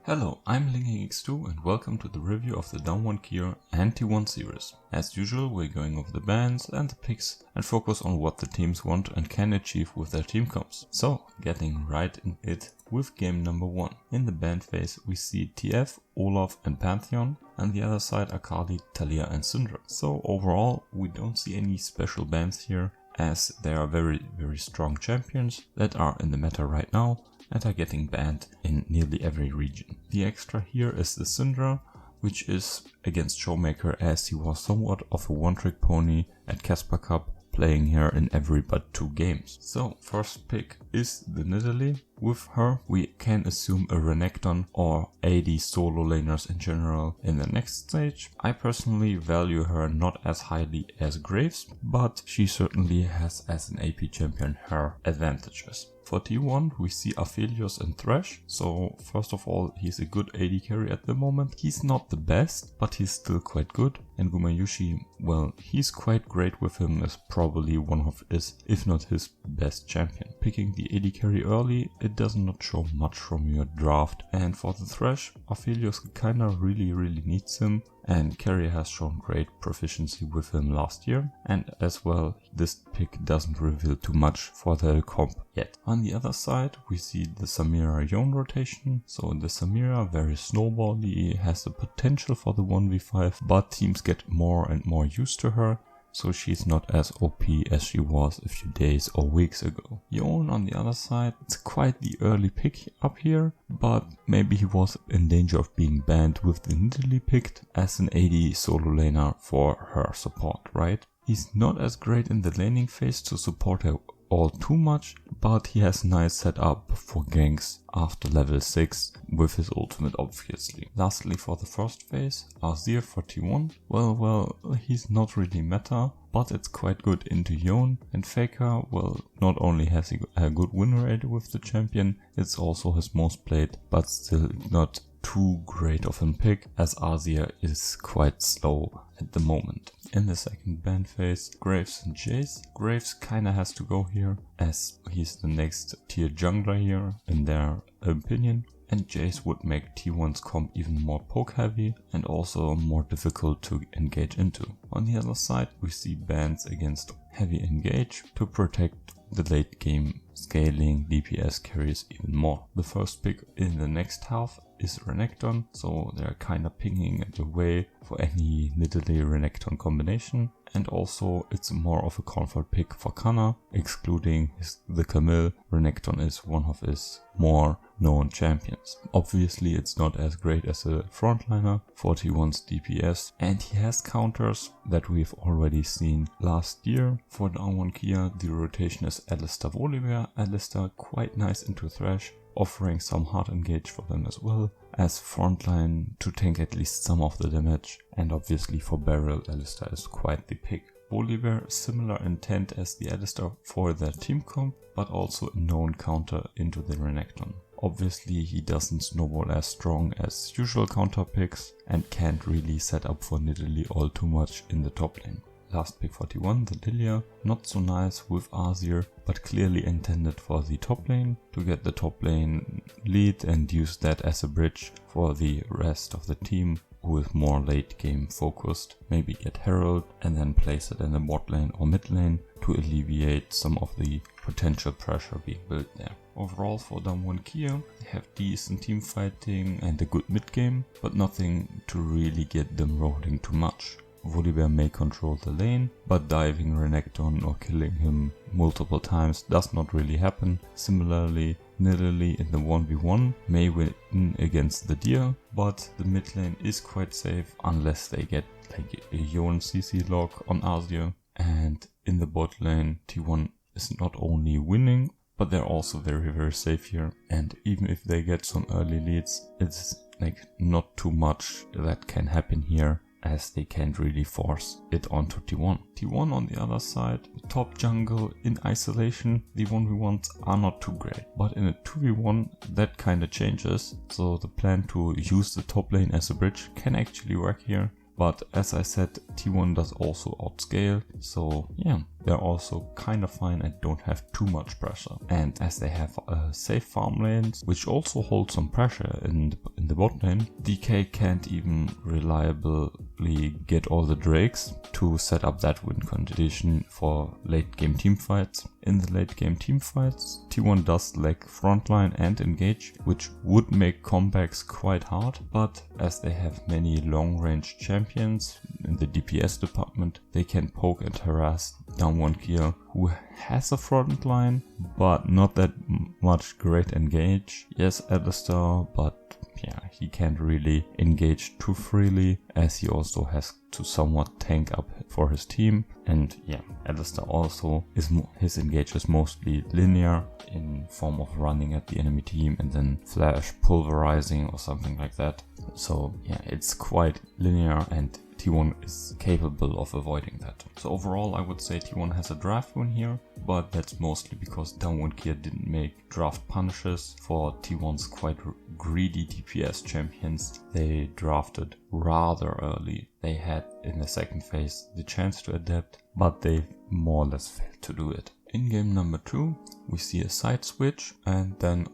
Hello, I'm LinkingX2 and welcome to the review of the Damwon Kia and T1 series. As usual, we're going over the bans and the picks and focus on what the teams want and can achieve with their team comps. So, getting right in it with game number 1. In the ban phase we see TF, Olaf and Pantheon, and the other side are Kali, Talia and Syndra. So overall we don't see any special bans here, as they are very strong champions that are in the meta right now and are getting banned in nearly every region. The extra here is the Syndra, which is against ShowMaker, as he was somewhat of a one-trick pony at KeSpa Cup, playing her in every but 2 games. So first pick is the Nidalee. With her we can assume a Renekton or AD solo laners in general in the next stage. I personally value her not as highly as Graves, but she certainly has as an AP champion her advantages. For T1 we see Aphelios and Thresh. So first of all, he's a good AD carry at the moment. He's not the best, but he's still quite good. And Gumayusi, well, he's quite great with him, as probably one of his, if not his, best champion. Picking the AD carry early, it does not show much from your draft. And for the Thresh, Aphelios kinda really needs him. And Carrier has shown great proficiency with him last year, and as well this pick doesn't reveal too much for the comp yet. On the other side we see the Samira Yone rotation. So the Samira, very snowbally, has the potential for the 1v5, but teams get more and more used to her, so she's not as OP as she was a few days or weeks ago. Yone on the other side, it's quite the early pick up here, but maybe he was in danger of being banned with the Nidalee picked as an AD solo laner for her support, right? He's not as great in the laning phase to support her all too much, but he has nice setup for ganks after level 6 with his ultimate obviously. Lastly, for the first phase, Azir for T1. Well, he's not really meta, but it's quite good into Yone. And Faker, well, not only has he a good win rate with the champion, it's also his most played, but still not too great of a pick, as Azir is quite slow at the moment. In the second ban phase, Graves and Jace. Graves kinda has to go here, as he's the next tier jungler here in their opinion, and Jace would make T1's comp even more poke heavy and also more difficult to engage into. On the other side we see bans against heavy engage to protect the late game scaling DPS carries even more. The first pick in the next half is Renekton, so they're kinda pinging it away for any Nidalee Renekton combination, and also it's more of a comfort pick for Kana. Excluding the Camille, Renekton is one of his more known champions. Obviously it's not as great as a frontliner for T1's DPS, and he has counters that we've already seen last year. For Damwon Kia, the rotation is Alistar Volibear. Alistar quite nice into Thresh, offering some hard engage for them as well as frontline to tank at least some of the damage, and obviously for Barrel, Alistar is quite the pick. Volibear, similar intent as the Alistar for their team comp, but also a known counter into the Renekton. Obviously he doesn't snowball as strong as usual counter picks and can't really set up for Nidalee all too much in the top lane. Last pick 41, the Lilia, not so nice with Azir, but clearly intended for the top lane, to get the top lane lead and use that as a bridge for the rest of the team who is more late game focused. Maybe get Herald and then place it in the bot lane or mid lane to alleviate some of the potential pressure being built there. Overall for Damwon Kia, they have decent team fighting and a good mid game, but nothing to really get them rolling too much. Volibear may control the lane, but diving Renekton or killing him multiple times does not really happen. Similarly, Nidalee in the 1v1 may win against the Deer, but the mid lane is quite safe unless they get like a Yone CC lock on Azir. And in the bot lane, T1 is not only winning, but they're also very safe here. And even if they get some early leads, it's like not too much that can happen here, as they can't really force it onto T1. T1 on the other side, top jungle in isolation, the 1v1s are not too great, but in a 2v1 that kinda changes, so the plan to use the top lane as a bridge can actually work here. But as I said, T1 does also outscale, so yeah, they're also kind of fine and don't have too much pressure. And as they have safe farm lanes, which also hold some pressure in in the bot lane. DK can't even reliably get all the Drakes to set up that win condition for late game team fights. In the late game team fights, T1 does lack frontline and engage, which would make comebacks quite hard, but as they have many long range champions in the DPS department, they can poke and harass Damwon Kia, who has a front line, but not that much great engage. Yes, Alistair, but yeah, he can't really engage too freely, as he also has to somewhat tank up for his team. And yeah, Alistair also his engage is mostly linear in form of running at the enemy team and then flash pulverizing or something like that. So yeah, it's quite linear and T1 is capable of avoiding that. So overall I would say T1 has a draft win here, but that's mostly because Damwon Kia didn't make draft punishes for T1's quite greedy DPS champions. They drafted rather early. They had in the second phase the chance to adapt, but they more or less failed to do it. In game number 2, we see a side switch, and then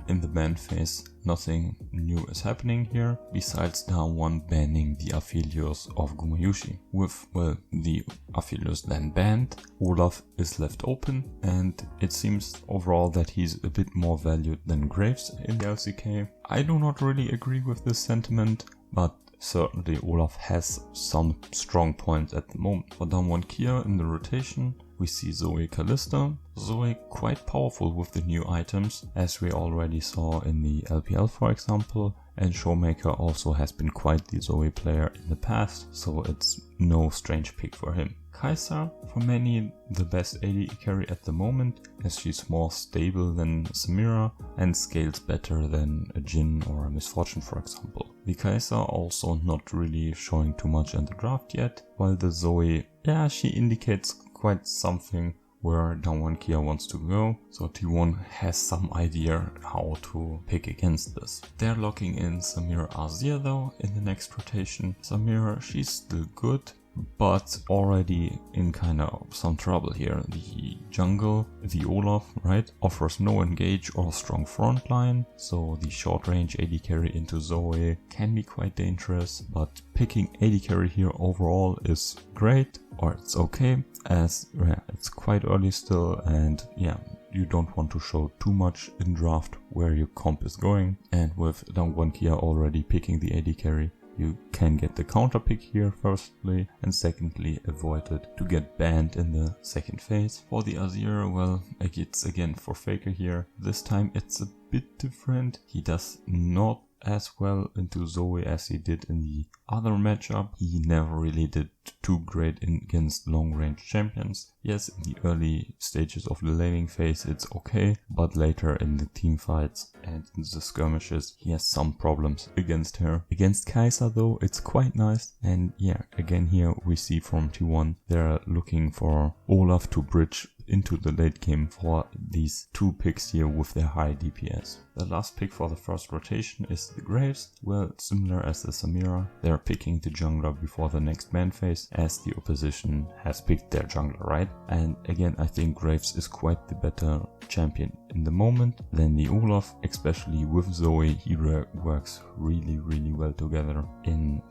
in the ban phase nothing new is happening here, besides Damwon banning the Aphelios of Gumayusi. With, well, the Aphelios then banned, Olaf is left open, and it seems overall that he's a bit more valued than Graves in the LCK. I do not really agree with this sentiment, but certainly Olaf has some strong points at the moment. For Damwon Kia in the rotation, we see Zoe Kalista. Zoe quite powerful with the new items, as we already saw in the LPL for example, and ShowMaker also has been quite the Zoe player in the past, so it's no strange pick for him. KeSpa, for many the best AD carry at the moment, as she's more stable than Samira and scales better than a Jhin or a Misfortune for example. The KeSpa also not really showing too much in the draft yet, while the Zoe, she indicates quite something where Damwon Kia wants to go, so T1 has some idea how to pick against this. They're locking in Samira Azir though in the next rotation. Samira, she's still good, but already in kind of some trouble here. The jungle, the Olaf, right, offers no engage or strong front line, so the short range AD carry into Zoe can be quite dangerous, but picking AD carry here overall is great, or it's okay, as it's quite early still, and you don't want to show too much in draft where your comp is going, and with Damwon Kia already picking the AD carry, you can get the counter pick here firstly, and secondly avoid it to get banned in the second phase. For the Azir, well, it's again for Faker here. This time it's a bit different. He does not as well into Zoe as he did in the other matchup. He never really did too great against long range champions. Yes, in the early stages of the laning phase it's okay, but later in the team fights and in the skirmishes he has some problems against her. Against KeSpa though it's quite nice, and again here we see from T1 they're looking for Olaf to bridge into the late game for these two picks here with their high DPS. The last pick for the first rotation is the Graves. Well, similar as the Samira, they're picking the jungler before the next ban phase, as the opposition has picked their jungler, right? And again, I think Graves is quite the better champion in the moment than the Olaf, especially with Zoe. He works really well together in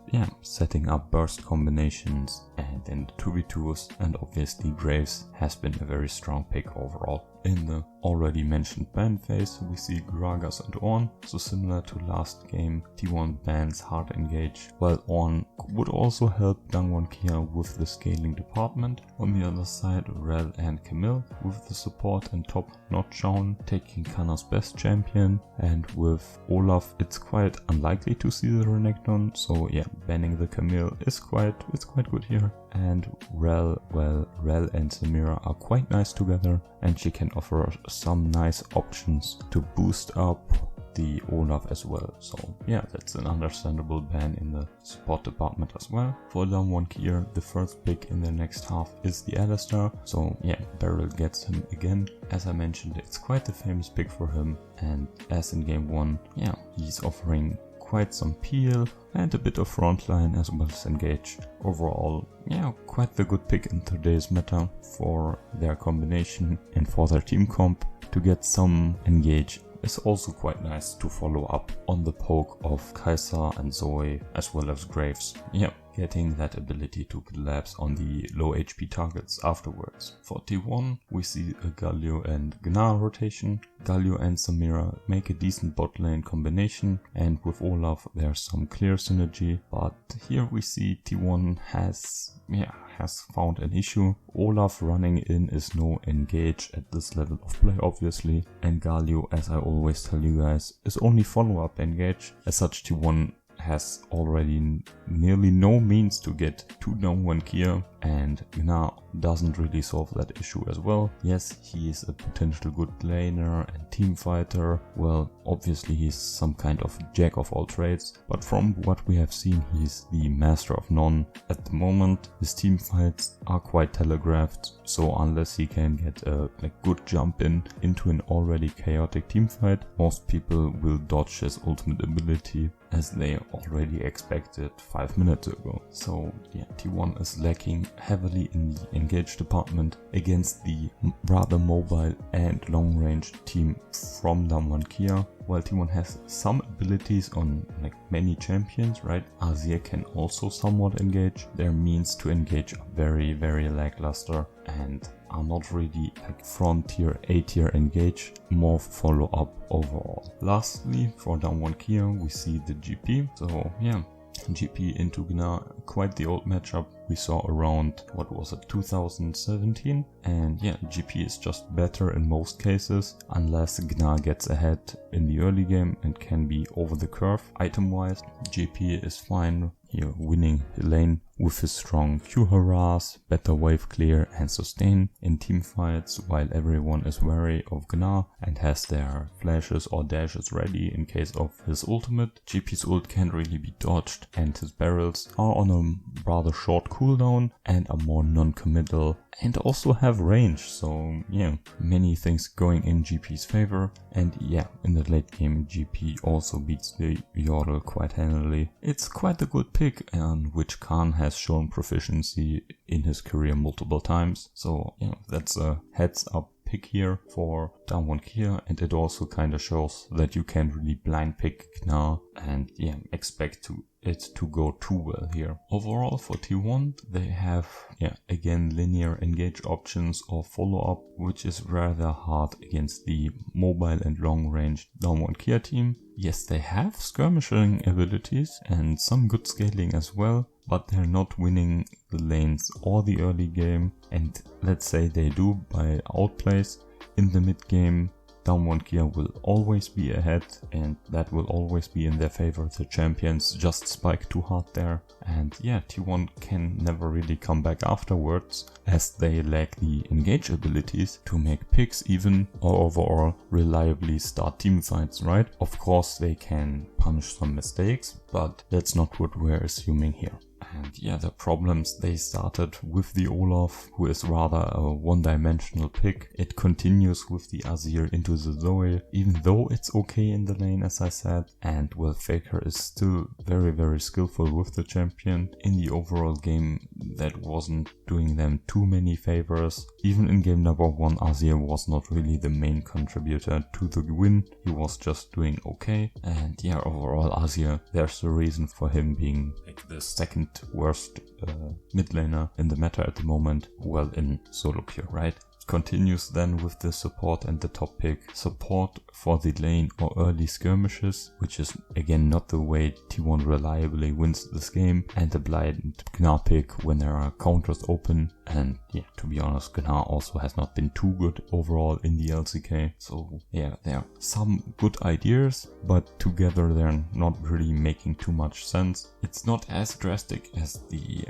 setting up burst combinations and in the 2v2s, and obviously Graves has been a very strong pick overall. In the already mentioned ban phase, we see Gragas and Ornn, so similar to last game, T1 bans hard engage, while Ornn would also help Damwon Kia with the scaling department. On the other side, Rel and Camille with the support and top not shown, taking Kana's best champion, and with Olaf it's quite unlikely to see the Renekton, so banning the Camille is quite good here. And Rel and Samira are quite nice together, and she can offer some nice options to boost up the Olaf as well. So that's an understandable ban in the support department as well. For Damwon Kia, the first pick in the next half is the Alistair, so Beryl gets him again. As I mentioned, it's quite a famous pick for him, and as in game 1, he's offering quite some peel and a bit of frontline as well as engage. Overall, quite the good pick in today's meta for their combination and for their team comp to get some engage is also quite nice to follow up on the poke of Kai'Sa and Zoe as well as Graves. Yeah, getting that ability to collapse on the low HP targets afterwards. For T1 we see a Galio and Gnar rotation. Galio and Samira make a decent bot lane combination, and with Olaf there's some clear synergy, but here we see T1 has found an issue. Olaf running in is no engage at this level of play obviously, and Galio, as I always tell you guys, is only follow-up engage. As such, T1 has already nearly no means to get to Damwon Kia, and Gnar doesn't really solve that issue as well. Yes, he is a potential good laner and team fighter. Well, obviously he's some kind of jack of all trades, but from what we have seen, he's the master of none at the moment. His team fights are quite telegraphed, so unless he can get a good jump into an already chaotic team fight, most people will dodge his ultimate ability, as they already expected 5 minutes ago. So yeah, T1 is lacking heavily in the engage department against the rather mobile and long range team from Damwon Kia. While T1 has some abilities on many champions, right? Azir can also somewhat engage. Their means to engage are very, very lackluster and are not really front tier, A tier engage, more follow up overall. Lastly, for Damwon Kia we see the GP. So yeah, GP into Gnar, quite the old matchup we saw around, what was it, 2017, and yeah, GP is just better in most cases, unless Gnar gets ahead in the early game and can be over the curve. Item wise, GP is fine here, winning the lane with his strong Q harass, better wave clear and sustain in team fights, while everyone is wary of Gnar and has their flashes or dashes ready in case of his ultimate. GP's ult can't really be dodged, and his barrels are on a rather short cooldown and are more non-committal and also have range, so yeah, many things going in GP's favor. And yeah, in the late game GP also beats the Yordle quite handily. It's quite a good pick, and which Khan has shown proficiency in his career multiple times, so yeah, that's a heads up pick here for Damwon Kia, and it also kind of shows that you can't really blind pick Gnar and yeah, expect it to go too well here. Overall for T1 they have again linear engage options or follow up, which is rather hard against the mobile and long range Damwon Kia team. Yes, they have skirmishing abilities and some good scaling as well, but they're not winning the lanes or the early game, and let's say they do by outplays in the mid game. Damwon Kia will always be ahead, and that will always be in their favor. The champions just spike too hard there, and yeah, T1 can never really come back afterwards, as they lack the engage abilities to make picks even, or overall reliably start team fights, right? Of course they can punish some mistakes, but that's not what we're assuming here. And yeah, the problems they started with the Olaf, who is rather a one-dimensional pick. It continues with the Azir into the Zoe, even though it's okay in the lane as I said. And well, Faker is still very, very skillful with the champion. In the overall game, that wasn't doing them too many favors. Even in game number 1, Azir was not really the main contributor to the win. He was just doing okay. And yeah, overall Azir, there's a reason for him being the second worst mid laner in the meta at the moment, well, in solo queue, right? Continues then with the support and the top pick. Support for the lane or early skirmishes, which is again not the way T1 reliably wins this game, and the blind Gnar pick when there are counters open. And yeah, to be honest, Gnar also has not been too good overall in the LCK. So yeah, there are some good ideas, but together they're not really making too much sense. It's not as drastic as the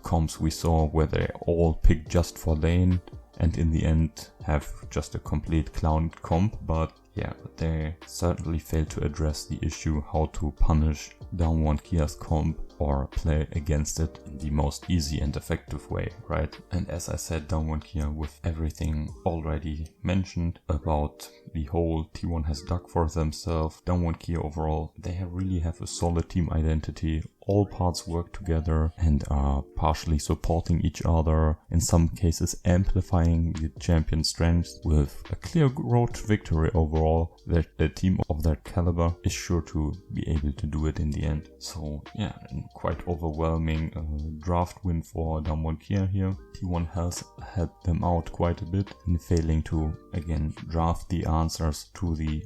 comps we saw where they all pick just for lane and in the end have just a complete clown comp, but yeah, they certainly failed to address the issue how to punish Damwon Kia's comp or play against it in the most easy and effective way, right? And as I said, Damwon Kia, with everything already mentioned about the whole T1 has dug for themselves, Damwon Kia overall, they really have a solid team identity. All parts work together and are partially supporting each other, in some cases amplifying the champion's strengths, with a clear road to victory overall. That a team of that caliber is sure to be able to do it in the end. So yeah, quite overwhelming draft win for Damwon Kia here. T1 has helped them out quite a bit in failing to again draft the answers to the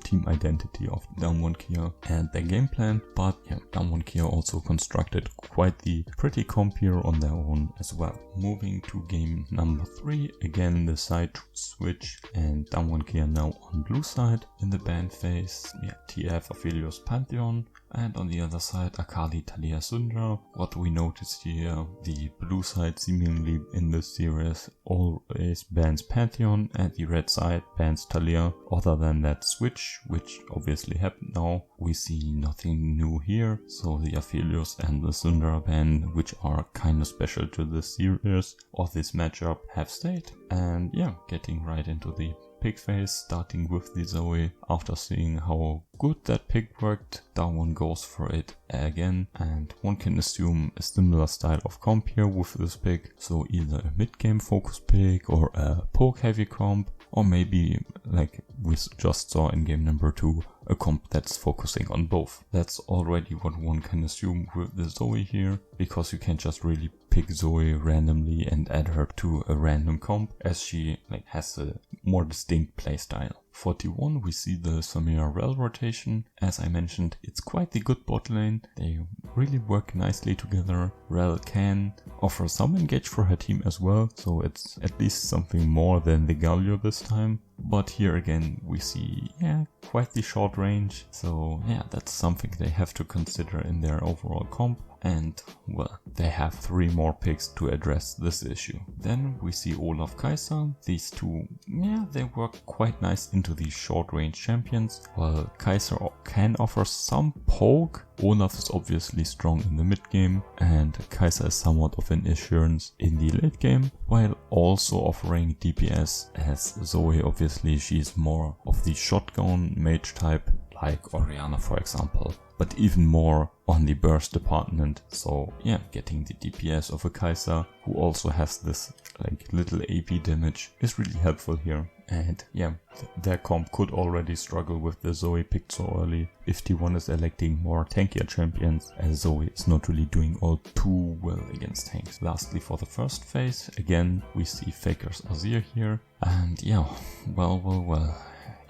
team identity of Damwon Kia and their game plan, but yeah, Damwon Kia also constructed quite the pretty comp here on their own as well. Moving to game number 3, again the side switch and Damwon Kia now on blue side. In the ban phase, yeah, TF Aphelios Pantheon, and on the other side Akali Talia Syndra. What we noticed here, the blue side seemingly in this series always bans Pantheon and the red side bans Talia. Other than that switch, which obviously happened now, we see nothing new here. So the Aphelios and the Syndra ban, which are kind of special to this series or this matchup, have stayed. And yeah, getting right into the pick phase, starting with the Zoe. After seeing how good that pick worked, Damwon goes for it again, and one can assume a similar style of comp here with this pick. So either a mid-game focus pick or a poke heavy comp, or maybe, like we just saw in game number 2, a comp that's focusing on both. That's already what one can assume with the Zoe here, because you can't just really pick Zoe randomly and add her to a random comp, as she has a more distinct playstyle. For T1 we see the Samira Rel rotation. As I mentioned, it's quite the good bot lane. They really work nicely together. Rel can offer some engage for her team as well, so it's at least something more than the Galio this time. But here again we see, yeah, quite the short range, so yeah, that's something they have to consider in their overall comp. And well, they have 3 more picks to address this issue. Then we see Olaf Kai'Sa. These two, yeah, they work quite nice into these short range champions. While Kai'Sa can offer some poke, Olaf is obviously strong in the mid game, and Kai'Sa is somewhat of an assurance in the late game, while also offering DPS, as Zoe obviously she's more of the shotgun mage type, like Orianna for example, but even more on the burst department. So yeah, getting the DPS of a Kai'Sa who also has this little AP damage is really helpful here. And yeah, their comp could already struggle with the Zoe picked so early if T1 is electing more tankier champions, as Zoe is not really doing all too well against tanks. Lastly, for the first phase, again we see Faker's Azir here, and yeah, well.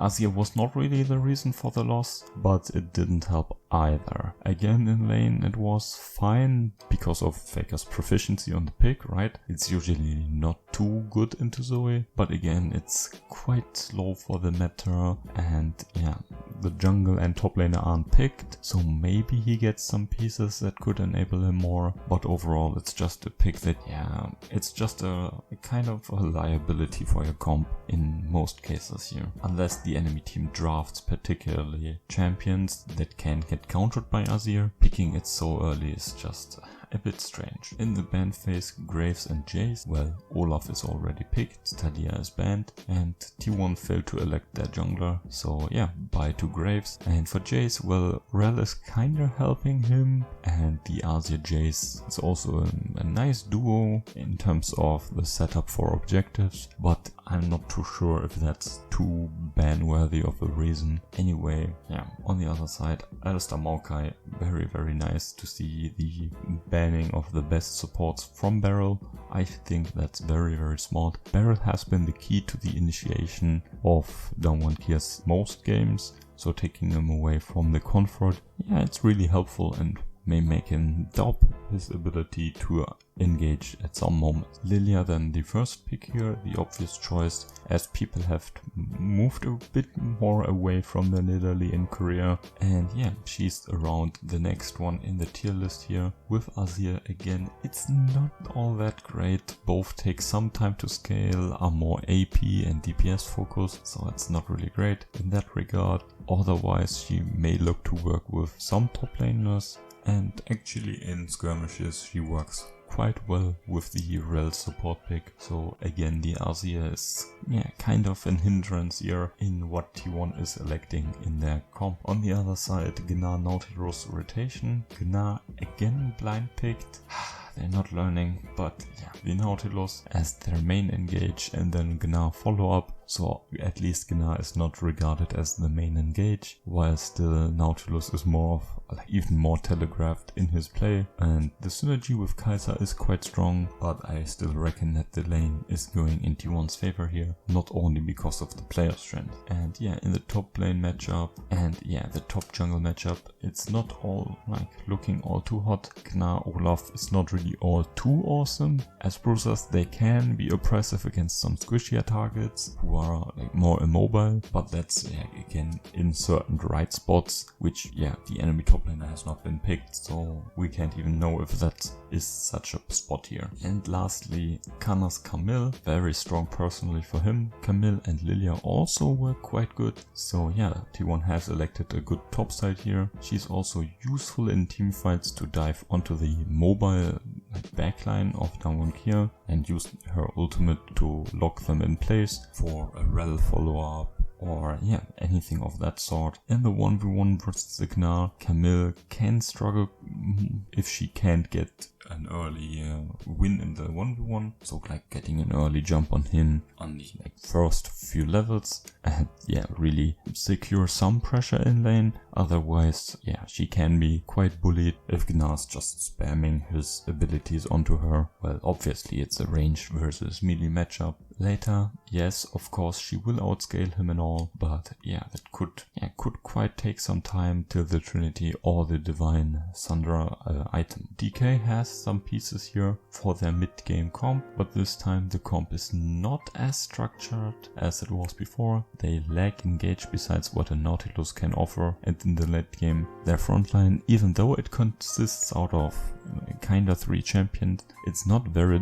Azir was not really the reason for the loss, but it didn't help either. Again in lane it was fine because of Faker's proficiency on the pick, right? It's usually not too good into Zoe, but again it's quite slow for the meta, and yeah, the jungle and top laner aren't picked, so maybe he gets some pieces that could enable him more, but overall it's just a pick that, yeah, it's just a kind of a liability for your comp in most cases here, unless the enemy team drafts particularly champions that can get countered by Azir. Picking it so early is just a bit strange. In the ban phase, Graves and Jace, well, Olaf is already picked, Talia is banned, and T1 failed to elect their jungler, so yeah, bye to Graves. And for Jace, well, Rel is kinda helping him, and the Azir Jace is also a nice duo in terms of the setup for objectives, but I'm not too sure if that's too ban-worthy of a reason. Anyway, yeah, on the other side, Alistar Maokai, very nice to see the banning of the best supports from Beryl. I think that's very smart. Beryl has been the key to the initiation of Damwon Kia's most games, so taking him away from the comfort, yeah, it's really helpful and may make him his ability to engage at some moment. Lilia then the first pick here, the obvious choice, as people have moved a bit more away from the Nidalee in Korea, and yeah, she's around the next one in the tier list here. With Azir again, it's not all that great, both take some time to scale, are more AP and DPS focused, so it's not really great in that regard. Otherwise she may look to work with some top laners, and actually in skirmishes she works quite well with the Rel support pick. So again, the Azir is kind of an hindrance here in what T1 is electing in their comp. On the other side, Gnar Nautilus rotation. Gnar again blind picked. They're not learning, but yeah, the Nautilus as their main engage and then Gnar follow up. So at least Gnar is not regarded as the main engage, while still Nautilus is more of even more telegraphed in his play, and the synergy with KeSpa is quite strong, but I still reckon that the lane is going in T1's favor here, not only because of the player strength. And yeah, in the top lane matchup and yeah, the top jungle matchup, it's not all looking all too hot. Gnar Olaf is not really all too awesome. As bruisers, they can be oppressive against some squishier targets who are more immobile, but that's again in certain right spots, which the enemy top laner has not been picked, so we can't even know if that is such a spot here. And lastly, Kana's Camille, very strong personally for him. Camille and Lilia also were quite good, so yeah, T1 has elected a good top side here. She's also useful in team fights to dive onto the mobile backline of Damwon Kia and use her ultimate to lock them in place for a Rel follow-up or anything of that sort. In the 1v1 versus the Gnar, Camille can struggle if she can't get an early win in the 1v1, so getting an early jump on him on the first few levels and really secure some pressure in lane. Otherwise she can be quite bullied if Gnar's just spamming his abilities onto her. Well, obviously it's a range versus melee matchup. Later, yes, of course she will outscale him and all, but that could quite take some time till the Trinity or the Divine Sundra item. DK has some pieces here for their mid-game comp, but this time the comp is not as structured as it was before. They lack engage besides what a Nautilus can offer, and in the late game their frontline, even though it consists out of kinda 3 champions, it's not very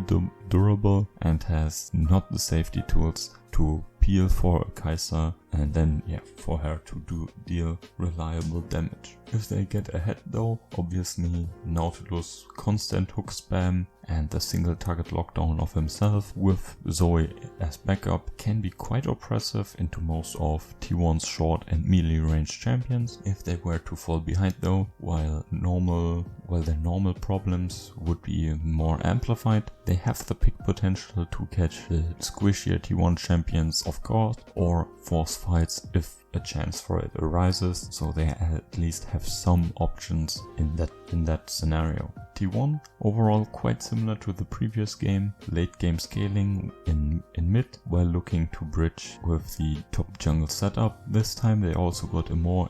durable and has not the safety tools to peel for a KeSpa and then for her to deal reliable damage. If they get ahead though, obviously Nautilus constant hook spam and the single target lockdown of himself with Zoe as backup can be quite oppressive into most of T1's short and melee range champions. If they were to fall behind though, while their normal problems would be more amplified, they have the pick potential to catch the squishier T1 champions of course, or force fights if a chance for it arises, so they at least have some options in that scenario. T1 overall quite similar to the previous game, late game scaling in mid while looking to bridge with the top jungle setup. This time they also got a more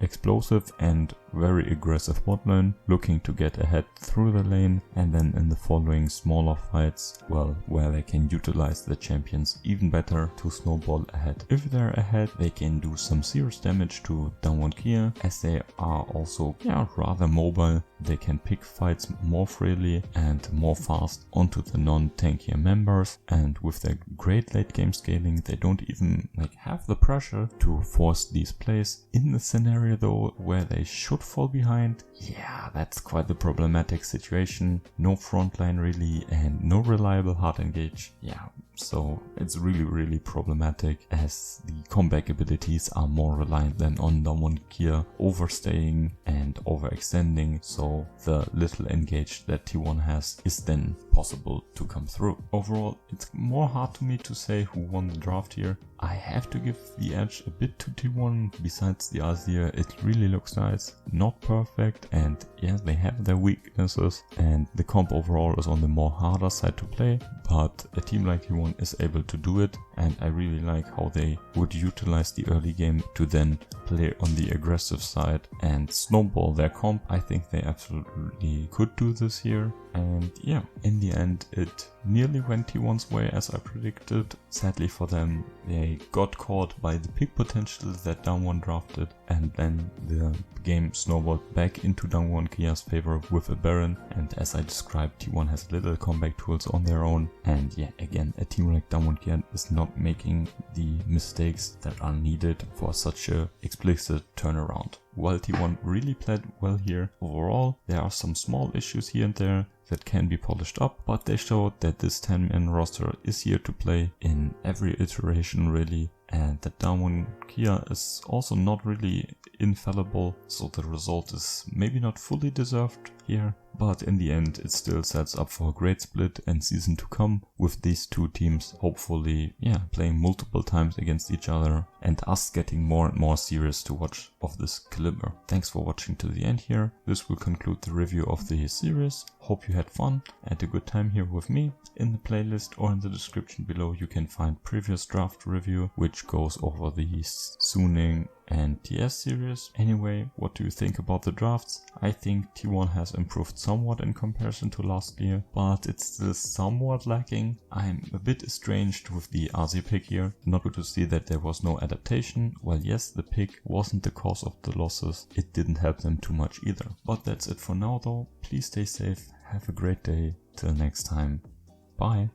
explosive and very aggressive bot lane, looking to get ahead through the lane, and then in the following smaller fights, where they can utilize the champions even better to snowball ahead. If they're ahead, they can do some serious damage to Damwon Kia, as they are also rather mobile. They can pick fights more freely and more fast onto the non-tankier members, and with their great late game scaling they don't even have the pressure to force these plays. In the scenario though where they should fall behind, that's quite the problematic situation. No frontline really and no reliable hard engage. So it's really problematic, as the comeback abilities are more reliant than on Damwon Kia overstaying and overextending, so the little engage that T1 has is then possible to come through. Overall, it's more hard to me to say who won the draft here. I have to give the edge a bit to T1. Besides the Azir, it really looks nice. Not perfect, and yeah, they have their weaknesses, and the comp overall is on the more harder side to play, but a team like T1 is able to do it, and I really like how they would utilize the early game to then play on the aggressive side and snowball their comp. I think they absolutely could do this here, and yeah, in the end it nearly went T1's way as I predicted. Sadly for them, they got caught by the pick potential that Damwon drafted, and then the game snowballed back into Damwon Kia's favor with a Baron, and as I described, T1 has little comeback tools on their own, and yeah, again, a team like Damwon Kia is not making the mistakes that are needed for such a explicit turnaround. While T1 really played well here, overall there are some small issues here and there that can be polished up, but they showed that this 10-man roster is here to play in every iteration really, and that Damwon Kia is also not really infallible, so the result is maybe not fully deserved here, but in the end it still sets up for a great split and season to come, with these two teams hopefully playing multiple times against each other, and us getting more and more series to watch of this caliber. Thanks for watching to the end here. This will conclude the review of the series. Hope you had fun and a good time here with me. In the playlist or in the description below you can find previous draft review which goes over the Suning and TES series. Anyway, what do you think about the drafts? I think T1 has improved somewhat in comparison to last year, but it's still somewhat lacking. I'm a bit estranged with the Azir pick here. Not good to see that there was no adaptation. While yes, the pick wasn't the cause of the losses, it didn't help them too much either. But that's it for now though. Please stay safe, have a great day, till next time. Bye.